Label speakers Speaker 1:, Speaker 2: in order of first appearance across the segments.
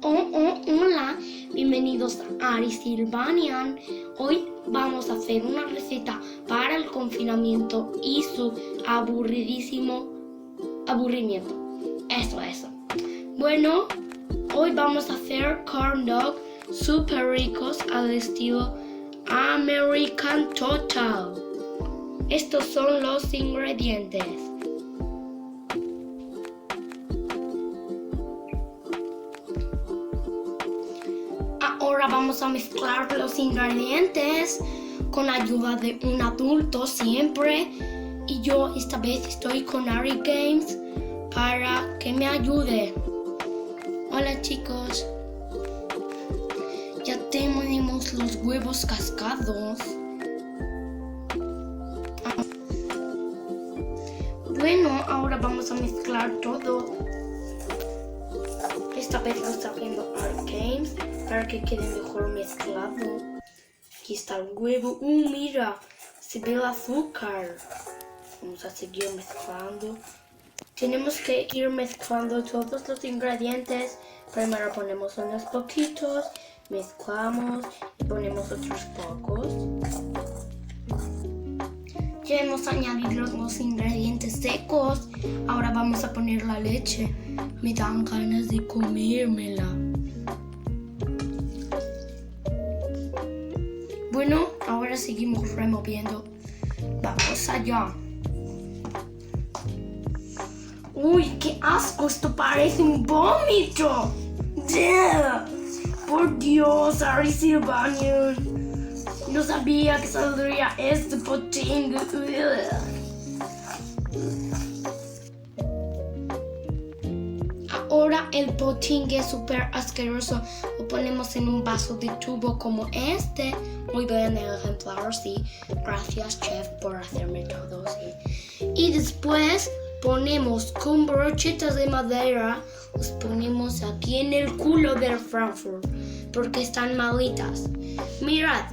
Speaker 1: Hola, bienvenidos a Arisilvanian. Hoy vamos a hacer una receta para el confinamiento y su aburridísimo aburrimiento. Eso. Bueno, hoy vamos a hacer corn dog super ricos al estilo American Total. Estos son los ingredientes. Ahora vamos a mezclar los ingredientes con ayuda de un adulto siempre. Y yo esta vez estoy con Ari Games para que me ayude. Hola chicos. Ya tenemos los huevos cascados. Bueno, ahora vamos a mezclar todo. Esta vez lo está haciendo Ari Games para que quede mejor mezclado. Aquí está el huevo. Mira, se ve el azúcar. Vamos a seguir mezclando. Tenemos que ir mezclando todos los ingredientes. Primero ponemos unos poquitos, mezclamos y ponemos otros pocos. Ya hemos añadido los ingredientes secos. Ahora vamos a poner la leche. Me dan ganas de comérmela. Bueno, ahora seguimos removiendo. Vamos allá. ¡Uy, qué asco! Esto parece un vómito. Por Dios, Arisilvanian. No sabía que saldría este potingue. Ahora el potingue es súper asqueroso. Lo ponemos en un vaso de tubo como este. Muy bien el ejemplar, sí. Gracias, chef, por hacerme todo, sí. Y después ponemos con brochetas de madera. Los ponemos aquí en el culo del Frankfurt. Porque están malitas. Mirad.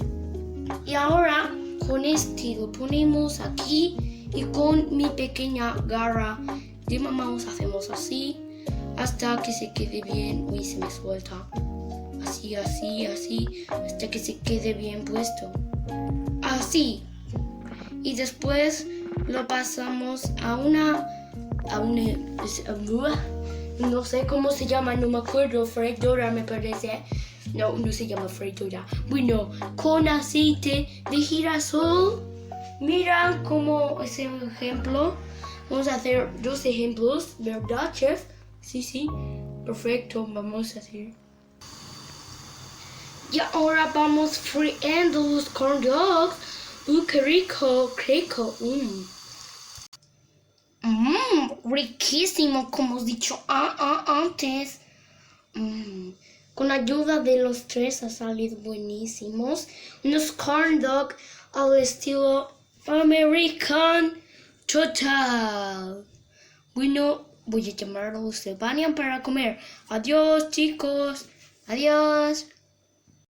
Speaker 1: Y ahora con este lo ponemos aquí. Y con mi pequeña garra de mamá hacemos así. Hasta que se quede bien. Uy, se me suelta. Así. Hasta que se quede bien puesto. Así. Y después lo pasamos a una no sé cómo se llama, no me acuerdo. Freidora me parece. No se llama freidora. Bueno, con aceite de girasol. Mira como ese ejemplo. Vamos a hacer 2 ejemplos, ¿verdad, chef? Sí, perfecto, vamos a hacer. Y ahora vamos friendo los corn dogs. ¡Qué rico! Riquísimo, como os dicho antes. Con ayuda de los 3 ha salido buenísimos. Unos corn dog al estilo American Total. Bueno, voy a llamar a los Silvanian para comer. Adiós, chicos. Adiós.